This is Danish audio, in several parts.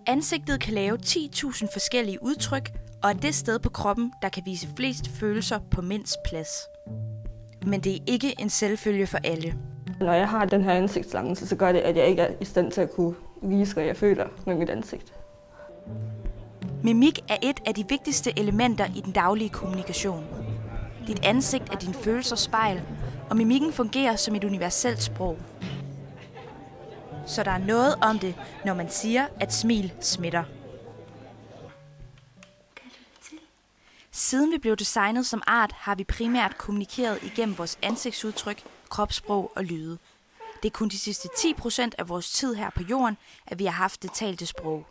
Ansigtet kan lave 10.000 forskellige udtryk, og er det sted på kroppen, der kan vise flest følelser på mindst plads. Men det er ikke en selvfølge for alle. Når jeg har den her ansigtslangelse, så gør det, at jeg ikke er i stand til at kunne vise, hvad jeg føler med mit ansigt. Mimik er et af de vigtigste elementer i den daglige kommunikation. Dit ansigt er din følelsers spejl, og mimikken fungerer som et universelt sprog. Så der er noget om det, når man siger, at smil smitter. Siden vi blev designet som art, har vi primært kommunikeret igennem vores ansigtsudtryk, kropssprog og lyde. Det er kun de sidste 10% af vores tid her på jorden, at vi har haft det talte sprog.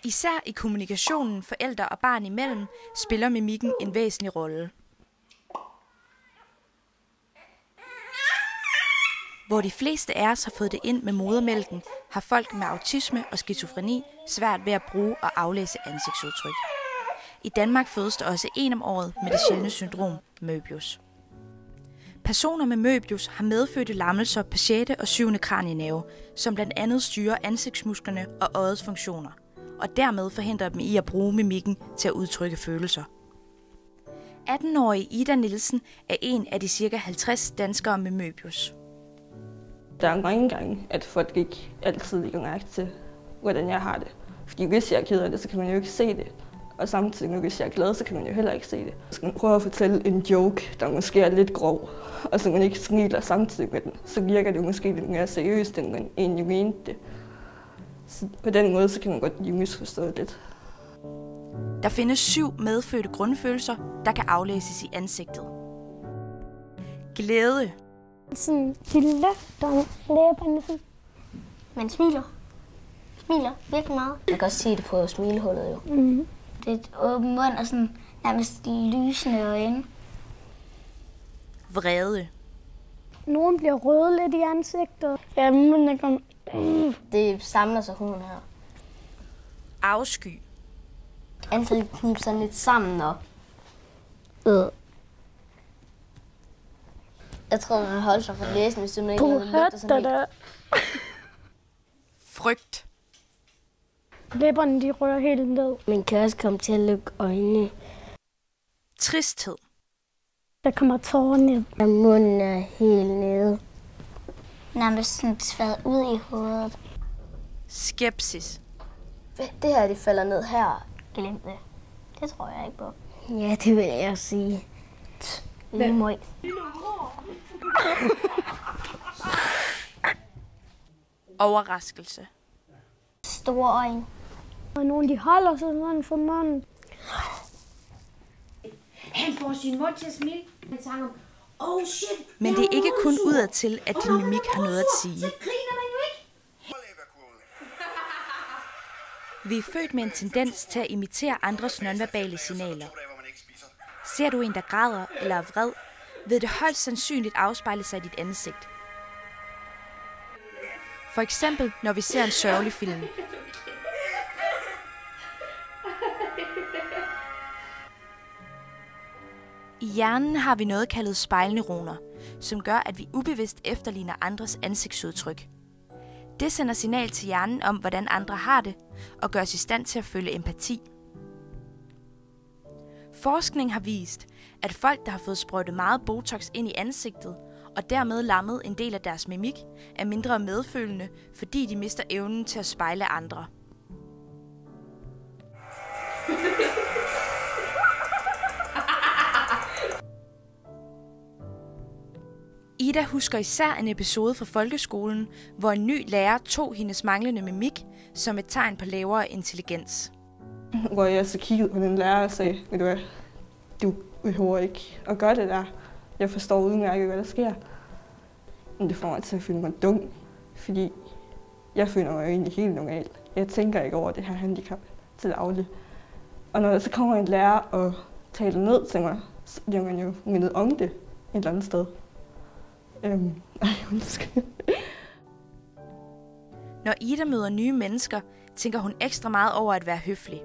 Især i kommunikationen forældre og barn imellem spiller mimikken en væsentlig rolle. Hvor de fleste af os har fået det ind med modermælken, har folk med autisme og skizofreni svært ved at bruge og aflæse ansigtsudtryk. I Danmark fødes der også 1 om året med det sjældne syndrom Möbius. Personer med Möbius har medfødte lammelser på 6. og 7. kranienerve, som blandt andet styrer ansigtsmusklerne og øjets funktioner, og dermed forhindrer dem i at bruge mimikken til at udtrykke følelser. 18-årige Ida Nielsen er en af de ca. 50 danskere med Möbius. Der er mange gange, at folk ikke altid lægger mærke til, hvordan jeg har det. Fordi hvis jeg er ked af det, så kan man jo ikke se det. Og samtidig, hvis jeg er glad, så kan man jo heller ikke se det. Så man prøver at fortælle en joke, der måske er lidt grov, og så man ikke smiler samtidig med den, så virker det måske lidt mere seriøst, end man egentlig mente det. Så på den måde, så kan man godt blive misforstået lidt. Der findes 7 medfødte grundfølelser, der kan aflæses i ansigtet. Glæde. Sådan, de løfter læberne sådan. Man smiler. Smiler virkelig meget. Man kan også se det på smilehullet jo. Mm. Det er et åben mund og sådan nærmest lysende øjne. Vrede. Nogen bliver røde lidt i ansigtet. Ja, munden er kommet. Det samler sig huden her. Afsky. Ansigtet kniber sådan lidt sammen og... Jeg tror, man holder sig for læsen, hvis du ikke lugter sådan lidt. Frygt. Læberne, de rører helt ned. Man kan også komme til at lukke øjnene. Tristhed. Der kommer tårer ned. Og munden er helt nede. Nærmest sådan sværet ud i hovedet. Skepsis. Det her, det falder ned her. Glem det. Det tror jeg ikke på. Ja, det vil jeg sige. Overraskelse. Store øjne. Og nogen, de holder sig sådan for munden. Han får sin mund til at smile. Han sang om, oh shit. Men det er ikke kun udadtil, at din mimik har noget at sige. Så griner man jo ikke. Vi er født med en tendens til at imitere andres nonverbale signaler. Ser du en, der græder eller er vred, vil det højst sandsynligt afspejle sig i dit ansigt. For eksempel, når vi ser en sørgelig film. I hjernen har vi noget kaldet spejlneuroner, som gør, at vi ubevidst efterligner andres ansigtsudtryk. Det sender signal til hjernen om, hvordan andre har det, og gør os i stand til at føle empati. Forskning har vist, at folk, der har fået sprøjtet meget botox ind i ansigtet, og dermed lammet en del af deres mimik, er mindre medfølende, fordi de mister evnen til at spejle andre. Ida husker især en episode fra folkeskolen, hvor en ny lærer tog hendes manglende mimik som et tegn på lavere intelligens. Hvor jeg så kiggede på den lærer og sagde, ved du hvad, du behøver ikke at gøre det der. Jeg forstår udmærket, hvad der sker. Men det får mig til at føle mig dum, fordi jeg føler mig egentlig helt normal. Jeg tænker ikke over det her handicap til daglig. Og når der så kommer en lærer og taler ned til mig, så bliver man jo mindet om det et eller andet sted. Når Ida møder nye mennesker, tænker hun ekstra meget over at være høflig.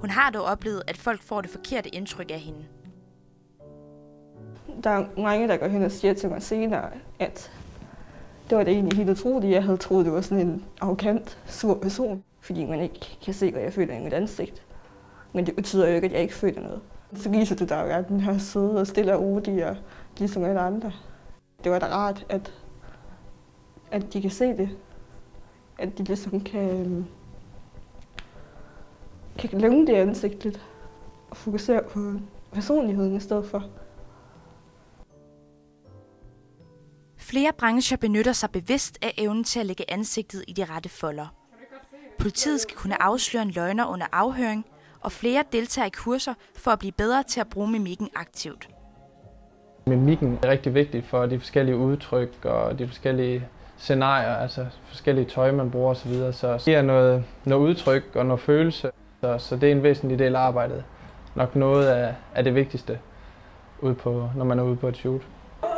Hun har dog oplevet, at folk får det forkerte indtryk af hende. Der er mange, der går hen og siger til mig senere, at Det var det egentlig helt utroligt. Jeg havde troet, det var sådan en arrogant, sur person, fordi man ikke kan se, hvad jeg føler i mit ansigt. Men det betyder jo ikke, at jeg ikke føler noget. Så viser du dig jo, at den her søde og stille og rolig, og ligesom alle andre. Det var da rart, at de kan se det. At de ligesom kan glemme det ansigt lidt og fokusere på personligheden i stedet for. Flere brancher benytter sig bevidst af evnen til at lægge ansigtet i de rette folder. Politiet skal kunne afsløre en løgner under afhøring, og flere deltager i kurser for at blive bedre til at bruge mimikken aktivt. Mimikken er rigtig vigtig for de forskellige udtryk og de forskellige scenarier, altså forskellige tøj, man bruger osv. Så det er noget udtryk og noget følelse, så det er en væsentlig del af arbejdet. Nok noget af det vigtigste, når man er ude på et shoot.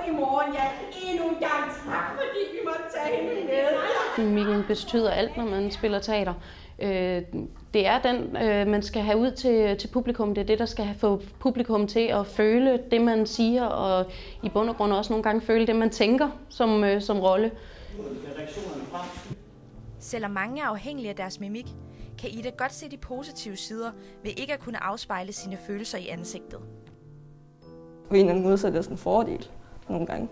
I morgen, ja, endnu en gang tak, fordi vi måtte tage hende med. Mimikken betyder alt, når man spiller teater. Det er den, man skal have ud til publikum. Det er det, der skal få publikum til at føle det, man siger, og i bund og grund også nogle gange føle det, man tænker som rolle. Selvom mange er afhængige af deres mimik, kan Ida godt se de positive sider ved ikke at kunne afspejle sine følelser i ansigtet. På en eller anden måde så er det sådan en fordel nogle gange.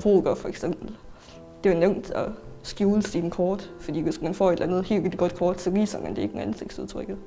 Poker for eksempel. Det er jo nemt at skjule sine kort, fordi hvis man får et eller andet helt vildt godt kort, så viser man det ikke med ansigtsudtrykket.